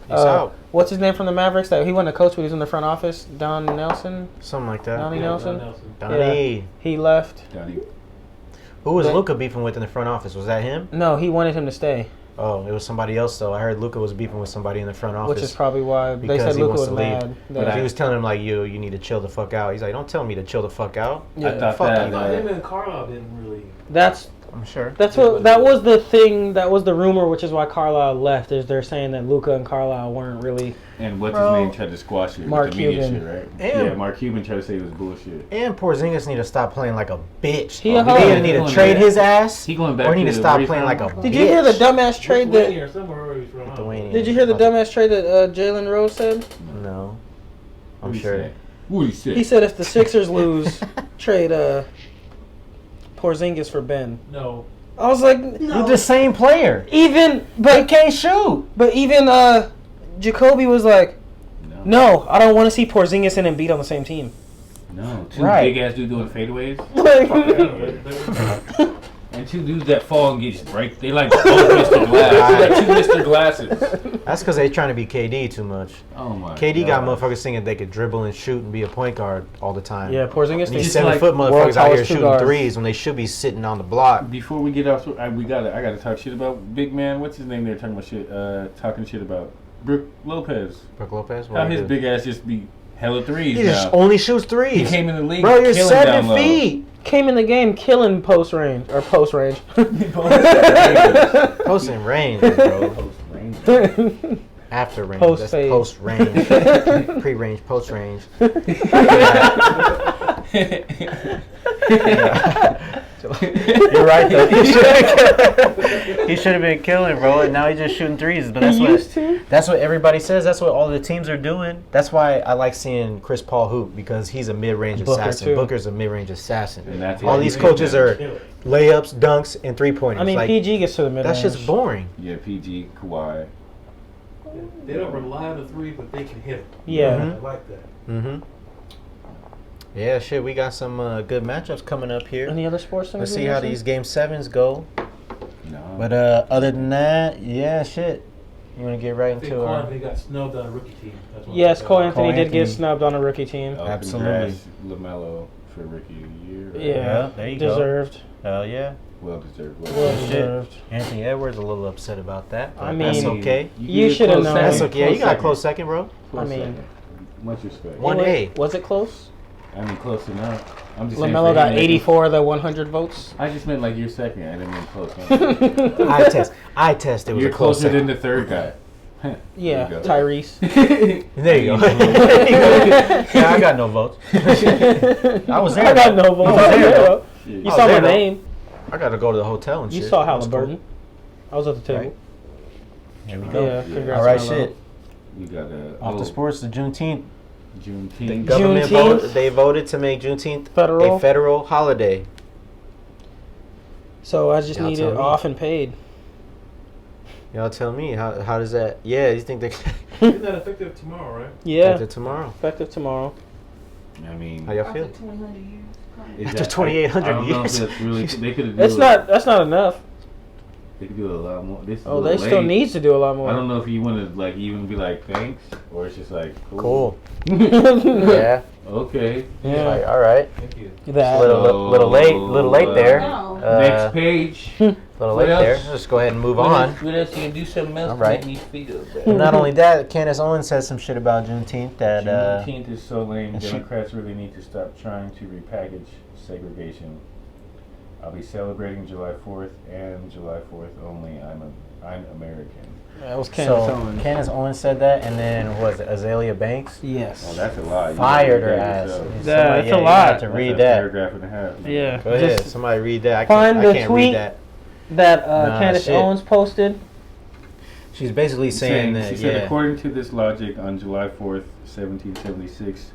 He's out. What's his name from the Mavericks? That he wasn't a coach, but he was in the front office. Don Nelson. Something like that. Donnie Nelson. Donnie. He left. Donnie. Who was But- Luka beefing with in the front office? Was that him? No, he wanted him to stay, Oh, it was somebody else though. I heard Luka was beefing with somebody in the front office. which is probably why they because said he Luka wants was to leave. mad. But that- he was telling him like, you need to chill the fuck out. He's like, don't tell me to chill the fuck out. Yeah. I thought Fuck that. you. No, him and Carlisle didn't really. That's I'm sure. what that was the thing. That was the rumor, which is why Carlisle left. Is they're saying that Luka and Carlisle weren't really. And what's Bro. his name tried to squash it. Mark with the media Cuban. shit, right? And- Yeah, Mark Cuban tried to say it was bullshit. And Porzingis need to stop playing like a bitch. He a They hoe. either need to Going trade back. his ass, He going back or he need to to stop where playing he's like a from? bitch. Did you hear the dumbass trade that? Or somewhere where he's from. Lithuania. Did you hear the dumbass trade that Jalen Rose said? No. I'm What he sure. said? What he said? He said if the Sixers lose, trade Porzingis for Ben. No. I was like, You're the same player. even but Can't shoot. but even Jacoby was like, no, I don't want to see Porzingis and Embiid on the same team. No. Two Right. big ass dudes doing fadeaways. Like, And 2 dudes that fall and get break. They like both Mr. Glass. They got 2 Mr. Glasses. That's because they trying to be KD too much. Oh my KD got God. motherfuckers thinking they could dribble and shoot and be a point guard all the time. yeah, Porzingis. And these He's just 7-foot world's motherfuckers out here tallest two shooting guards. threes when they should be sitting on the block. Before we get off, I gotta talk shit about big man. What's his name? They're talking about shit. Talking shit about Brook Lopez. Brook Lopez? How What his he do? big ass just be hella threes He now. just only shoots He threes. came in the league. Bro, you're killing 7 down low. feet. came in the game killing post range. Post in range, bro. After range. Post That's fade. post range. Pre-range, post range. You're right though. He should have been killing, bro. And now he's just shooting threes. But that's what everybody says. That's what all the teams are doing. That's why I like seeing Chris Paul hoop, because he's a mid-range Booker, assassin. too. Booker's a mid-range assassin. And that's All why these he's coaches there. are layups, dunks, and three-pointers. I mean, like, PG gets to the mid. that's just boring. Yeah, PG, Kawhi. They don't rely on the 3, but they can hit it. Yeah. I like that. Mm-hmm. Yeah, shit. We got some good matchups coming up here. Any other sports things? Let's we see how mentioned? these game 7s go. No. But other than that, yeah, shit. You want to get right I think into Cole our... Anthony got snubbed on a rookie team. That's what Yes, I Cole thought. Anthony did get Anthony. snubbed on a rookie team. Oh, Absolutely. congrats, Lamelo for rookie of the year. Right? Yeah, there you go. deserved. Hell yeah. Well deserved. Well Shit. deserved. Anthony Edwards a little upset about that. But I that's mean, okay. You get a shoulda close known. second. That's okay. Yeah, you got a close second, bro. Close I mean- second. Much respect. One A. Was it close? I mean, close enough. I'm just saying LaMelo for got him, 84 of the 100 votes. I just meant like you're second. I didn't mean close. Enough. I test. It was You're a close closer second. than the third guy. Yeah, There you go. Tyrese. There you go. Yeah, I got no votes. I was there. I got no votes. I was there, though. You I was saw my there, though. name. I got to go to the hotel and You shit. saw That was Halliburton. cool. I was at the table. Here we go. Yeah, congrats. All right, Melo. shit. You got off the sports. The Juneteenth. The Juneteenth. government they voted to make Juneteenth a federal holiday. So I just Y'all need tell it me. off and paid. Y'all tell me how does that? Yeah, you think they Isn't that effective tomorrow, right? Yeah. tomorrow? Effective tomorrow. I mean, How y'all feel? After 200 years. is After that- 2,800 I don't know if years. that's really. They could do. That's not enough. They could do a lot more. This is Oh, a they little still late. need to do a lot more. I don't know if you want to like even be like thanks or it's just like Cool. Yeah. Okay. Yeah. Like, all right. Thank you. That. Little late there. No. Next page. Little What late there. else? Let's go ahead and move on. What else? You can do something else All right. to make me feel And better. not only that, Candace Owens said some shit about Juneteenth that Juneteenth is so lame. and she- Democrats really need to stop trying to repackage segregation. I'll be celebrating July 4th and July 4th only. I'm American. That was Candace so Owens. Candace Owens said that, and then was it Azalea Banks Yes. Oh, that's a lie. You fired her gotta read that ass. yourself. That's a you lie. have to That's read a that. paragraph and a half. Yeah. Go ahead, Just somebody read that. I find can't, the I can't tweet. read that. that Nah, Candace shit. Owens posted. She's basically saying that, she said, yeah. according to this logic, on July 4th, 1776,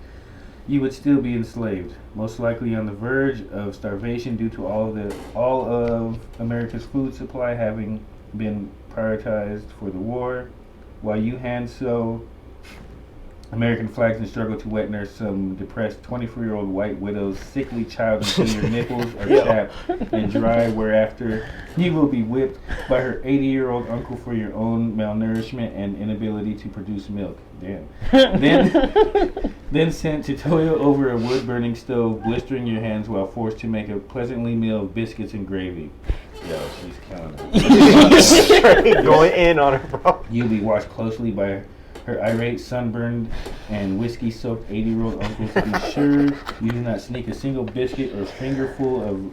you would still be enslaved, most likely on the verge of starvation due to all of America's food supply having been prioritized for the war, while you hand sew American flags and struggle to wet nurse some depressed 24-year-old white widow's sickly child until your nipples are chapped and dry, whereafter you will be whipped by her 80-year-old uncle for your own malnourishment and inability to produce milk. Damn. Then sent to toil over a wood-burning stove, blistering your hands while forced to make a pleasantly meal of biscuits and gravy. Yo, she's killing it. Straight going in on her, bro. You'll be watched closely by her irate, sunburned, and whiskey-soaked 80-year-old uncle to be sure you do not sneak a single biscuit or fingerful of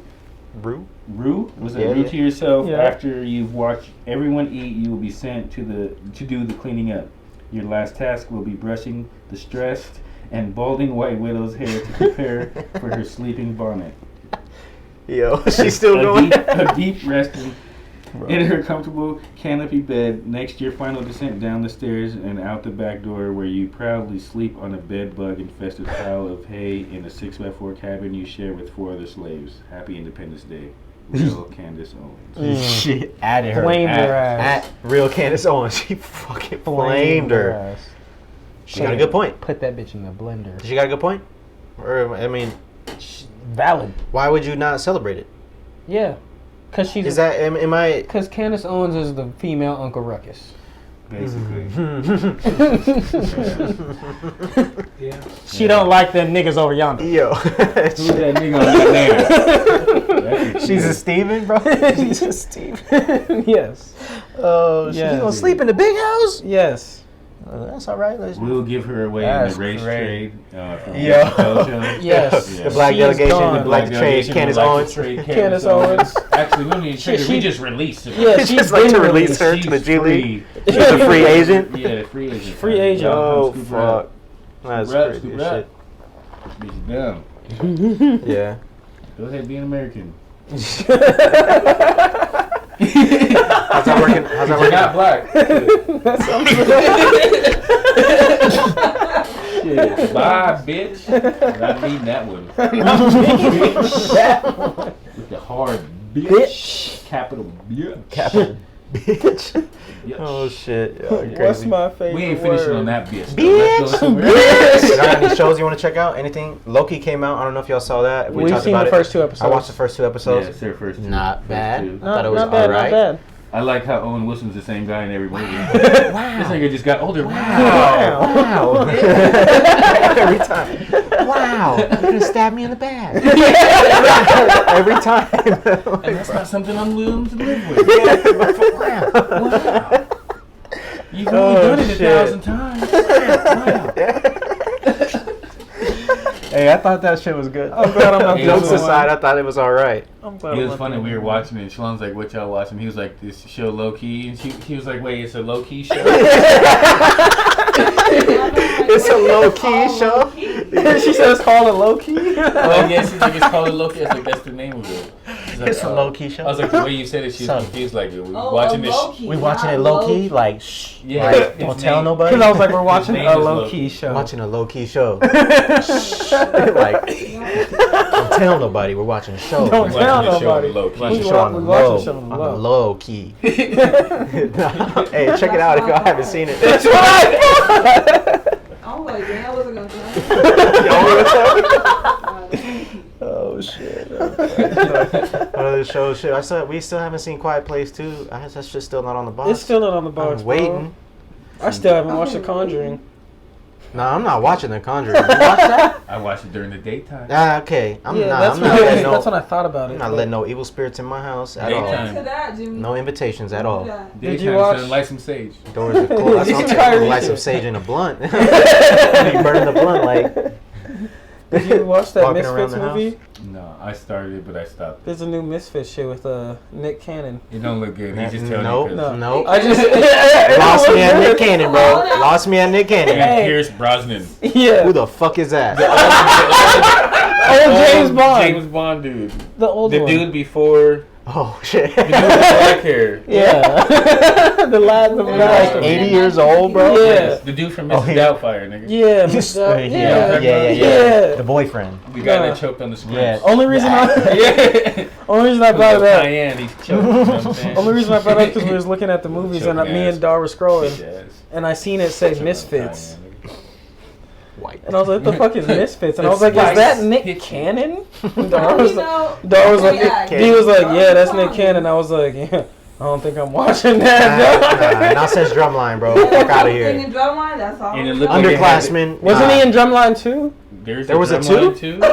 roux? Was it Yeah, roux yeah. to yourself? Yeah. After you've watched everyone eat, you will be sent to do the cleaning up. Your last task will be brushing the stressed and balding white widow's hair to prepare for her sleeping bonnet. Yo, she's still going. A deep resting in her comfortable canopy bed. Next, your final descent down the stairs and out the back door, where you proudly sleep on a bed-bug-infested pile of hay in a 6x4 cabin you share with 4 other slaves. Happy Independence Day. Real Candace Owens. She added her. Flamed her ass. At real Candace Owens. She fucking flamed her. ass. She got a good point. Put that bitch in the blender. She got a good point. Or, I mean, Valid. why would you not celebrate it? Yeah. Cause she's Is that, am I... Cause Candace Owens is the female Uncle Ruckus. Basically. Yeah. She don't like them niggas over yonder. Yo. Who's that nigga on that there? She's a Steven, bro. She's a Steven. Yes. Oh, Yes. she's gonna sleep in the big house? Yes. That's all right. Let's We'll give her away in That's the race great. trade. From Yo. Belgium. Yes. Yeah. The black She is delegation gone. would like to trade Candace Owens. Candace Owens. Actually, we don't need to trade her. She- We just released her. Yeah, She's she's like been to release released. her to the G League. She's a free agent. Yeah, free agent. Free agent. Y'all Oh come scoop her up. fuck. That's Scoop up, crazy scoop as up. shit. Bitch dumb. Yeah. Go ahead, be an American. How's that working? How's that You're working? not black. Shit. Bye, bitch. Not needing that one. With the hard bitch. Capital bitch. Capital bitch. Bitch. Oh shit. Yo, you're What's crazy. my favorite We ain't finishing word? on that bitch. though. Bitch. Let's go somewhere. Y'all got any shows you want to check out? Anything? Loki came out. I don't know if y'all saw that. If we We've talked seen about the it. first 2 episodes. I watched the first 2 episodes. Yeah, it's their first two. Not First bad. two. Thought it was not bad, alright. not bad. I like how Owen Wilson's the same guy in every movie. Wow. This nigga just got older. Wow. Wow. Every time. Wow. You're going to stab me in the back. Every time. And that's not something I'm willing to live with. Wow. You've only done it 1,000 times. Wow. Hey, I thought that shit was good. I'm glad I'm not the Jokes only one. aside, I thought it was alright. I'm glad It I'm was not funny. the We were only one. watching it. And Shalon's like, "What y'all watching?" He was like, "This show low key." And he was like, "Wait, it's a low key show." It's a low key show. She said it's called a low key. Oh yeah, she's like, it's called a low key. I was like, that's the name of it. Like, It's a low key show. I was like, the way you said it, she was Son. confused. Like, we watching this. We watching it low key, like shh. Yeah, Like, his don't tell name- nobody. Because I was like, we're watching name a is low key show. Watching a low key show. Like, don't tell nobody. We're watching a show. Don't We're tell watching the show on nobody. the low We're watching key. a show on the We watching low, a show on the on low. the low key. Hey, check it out if y'all haven't seen it. That's what I thought. I'm like, man, I wasn't gonna Oh shit! Another show, shit. We still haven't seen Quiet Place 2. That's just still not on the box. It's still not on the box. I'm waiting. Bro. I still haven't watched The Conjuring. No, I'm not watching The Conjuring. You watch that? I watch it during the daytime. Okay. I'm Yeah, not. that's, I'm not letting that's no. when I thought about it. I'm not letting no evil spirits in my house at Daytime. to that, Jimmy. all. No invitations at all. That. Did Daytime, you watch- son, light some sage. Doors are closed. That's what I'm Kyrie saying. Light some shit. sage in a blunt. You burning the blunt like. Did you watch that Walking around Misfits the movie? No, I started it, but I stopped. There's a new Misfits shit with Nick Cannon. It don't look good. He's just telling Nope. you. No. Nope. I just Lost me at Nick Cannon, bro. Lost me at Nick And Cannon. Hey. Pierce Brosnan. Yeah. Who the fuck is that? Oh, James Bond. James Bond dude. The old The one. dude before. Oh shit. The dude with the black hair. Yeah. the lad. The Like lad. 80 years old, bro. Yeah. The dude from Oh, Mrs. he- Doubtfire, nigga. Yeah. The boyfriend. The guy Nah. that choked on the screen. Yeah. Only reason I Yeah. only reason I brought it up. Cayenne, he's choked. You know what I'm saying? Only reason I brought it up because we was looking at the movies and Choking me ass. and Dar were scrolling Bitch ass. and I seen it say Choked on Misfits. Cayenne, nigga. White. And I was like, what the fuck is Misfits? And I was It's like, is that Spice Nick Kitchen. Cannon? You Dar was know, like, yeah, he was like, yeah, that's Dar Nick Cannon. I was like, yeah, I don't think I'm watching that. Nah, nonsense drumline, bro. Fuck out of here. Singing drumline, that's all. And it looked like Underclassmen. Wasn't nah. he in Drumline too? There was a drumline two? too? Fuck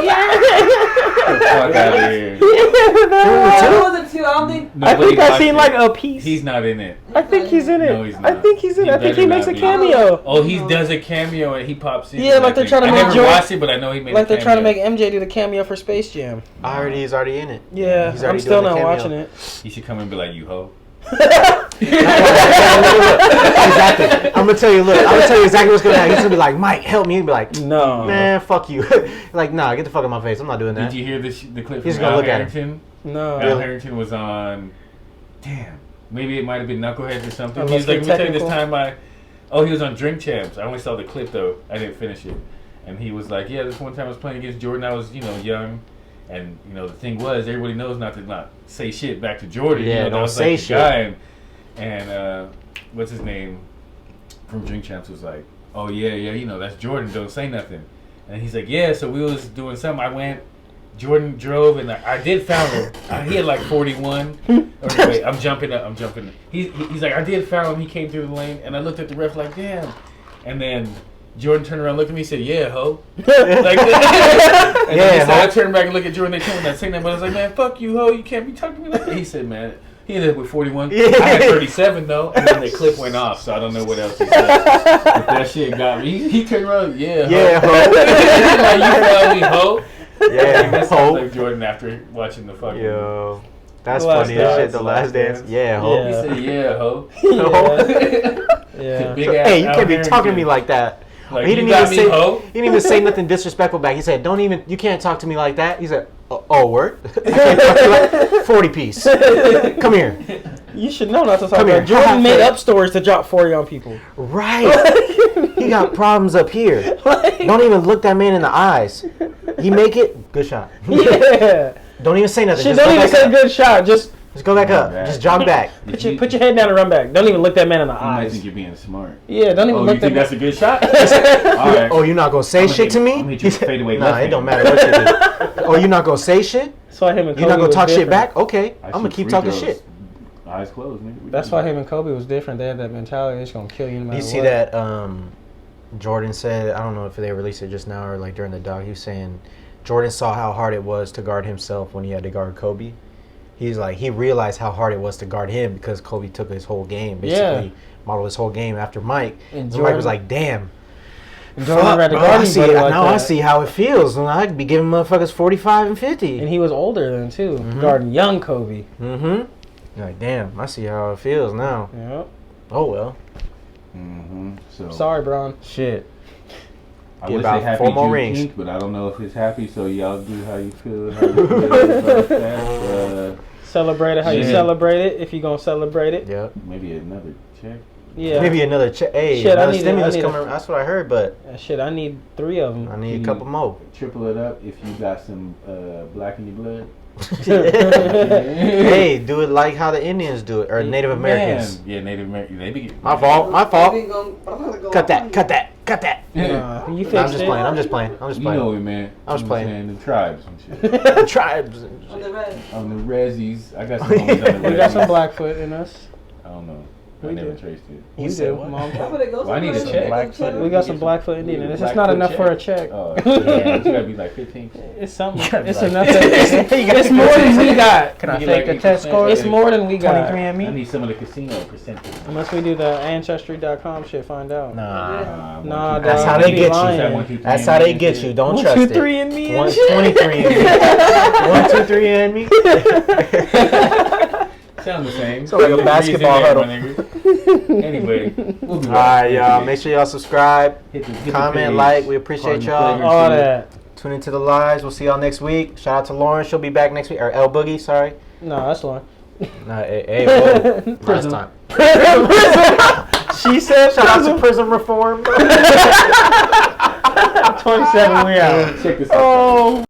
out of here. There was a two. I don't think. I Nobody think I watched seen it. like a piece. He's not in it. I think he's in it. No, he's I not. think he's in it. He I think he better makes a not be. cameo. Oh, he does a cameo and he pops in. Yeah, like they're trying to I make never Jordan- watched it, but I know he made Like a they're trying to make cameo. MJ do the cameo for Space Jam. He's already in it. Yeah, He's I'm already still doing the not cameo. watching it. He should come and be like, you hoe. Exactly. I'm gonna tell you. Look, I'm gonna tell you exactly what's gonna happen. He's gonna be like, Mike, help me. He'll be like, No. man, fuck you. Like, nah, get the fuck out of my face. I'm not doing that. Did you hear the clip He's from gonna Al look at him. Harrington? No. Al Harrington was on, damn, maybe it might have been Knuckleheads or something. Oh, He was let's like, get let me tell you this technical. time he was on Drink Champs. I only saw the clip though. I didn't finish it. And he was like, yeah, this one time I was playing against Jordan. I was, young. And, the thing was, everybody knows not to not say shit back to Jordan. Yeah, that don't was, say like, the shit. guy. And what's his name from Drink Champs was like, oh, yeah, that's Jordan. Don't say nothing. And he's like, yeah, so we was doing something. I went, Jordan drove, and I did foul him. He had like 41. Or wait, I'm jumping up. He's like, I did foul him. He came through the lane, and I looked at the ref like, damn. And then Jordan turned around, looked at me, and said, yeah, ho. Like that. And then he said, I turned back and looked at Jordan. They told me not saying that, but I was like, man, fuck you, ho. You can't be talking to me like that. He said, man, he ended up with 41. Yeah. I had 37 though, and then the clip went off, so I don't know what else he said. But that shit got me. He turned around, yeah, ho. Yeah, ho. Like, you tell me, ho. Yeah, that ho. sounds like Jordan after watching the fucking. Yo, that's The Last funny as shit. Dance. The Last Dance. Yeah, ho. He said, yeah, ho. Yeah. Big ass Hey, you Al can't be talking to Harrington. me like that. Like, He you didn't got even me, say. ho. He didn't even say nothing disrespectful back. He said, you can't talk to me like that." He said, "Oh, word? I can't talk to you like 40 piece. Come here." You should know not to talk Come about here. Jordan made up stories to drop 40 on people. Right. He got problems up here. Don't even look that man in the eyes. He make it. Good shot. Yeah. Don't even say nothing. Shit, Just don't go even back say up. good shot. Just Just go back up. Right. Just jog back. put your head down and run back. Don't even look that man in the You might eyes. think you're being smart. Yeah, don't even Oh, look you that think man. that's a good shot? All right. Oh, you not gonna say I'ma shit hit- to me? I'ma hit you with a fadeaway Nah, left it don't hand. matter what you do. Oh, you not gonna say shit? That's why him and Kobe You not gonna was talk shit different. back? Okay, I I'm gonna shoot keep free talking throws. shit. Eyes closed, nigga. That's why him and Kobe was different. They had that mentality. It's gonna kill you no matter You what. see that Jordan said, I don't know if they released it just now or like during the doc, he was saying Jordan saw how hard it was to guard himself when he had to guard Kobe. He's like, he realized how hard it was to guard him because Kobe took his whole game, basically modeled his whole game after Mike. And And Mike was like, damn. And Jordan Fuck, had to bro, guard I see, anybody like now I that. see how it feels. And I could be giving motherfuckers 45 and 50. And he was older then too, guarding young Kobe. Mm-hmm. You're like, damn, I see how it feels now. Yep. Oh, well. Mm-hmm. So Sorry, Bron. Shit. I Get would about say happy 4 more Juneteenth, rings. but I don't know if it's happy. So y'all do how you feel. How you feel about that. Celebrate it how you Yeah. celebrate it. If you gonna celebrate it. Yep. Maybe another check. Yeah. Maybe another check. Hey, Shit, I another need stimulus a- coming. That's what I heard, but Shit, I need 3 of them. I need a couple more. Triple it up if you got some black in your blood. Hey, do it like how the Indians do it, or Native Americans. Man. Yeah, Native Americans. They be getting. My fault. My fault. We gonna- Cut that. Cut that. Cut that. You No, I'm fixed just it. playing. I'm just playing. I'm just You know playing. it, man. I was You know what I'm playing. saying? The tribes and shit. The tribes. On the red. On the Rezzies. I got some homies on the We got some Rezzies. Blackfoot in us. I don't know. I We never do. traced it. We You said do. what? Mom That's told- what it goes Well, I need for. a check. Blackfoot. We got some Blackfoot Indian. Yeah, It's just not Blackfoot enough check. for a check. Oh, yeah. You gotta be like 15. It's something. gotta be It's like- enough. It's more than we got. Can I You fake get a like test 8%. score? It's more than we got. 23andMe? I need some of the casino percentage. Unless we do the Ancestry.com shit, find out. Nah. Nah, That's dog, how they they be get you. lying. That's how they get you. Don't trust 1, 2, it. 3 and me. 1, 23 and me. 1, 2, 3 and me. Sound the same. So like a basketball huddle. Anyway, we'll be All right, back. y'all. Make sure y'all subscribe, Hit the comment, page. like. We appreciate Pardon the y'all. Flagrancy. All that. Tune into the lives. We'll see y'all next week. Shout out to Lauren. She'll be back next week. Or L Boogie, sorry. No, that's one. Nah, hey, whoa. Last Prison. time. She said, Shout out to Prison Reform. 27, we out. Check this out. Oh.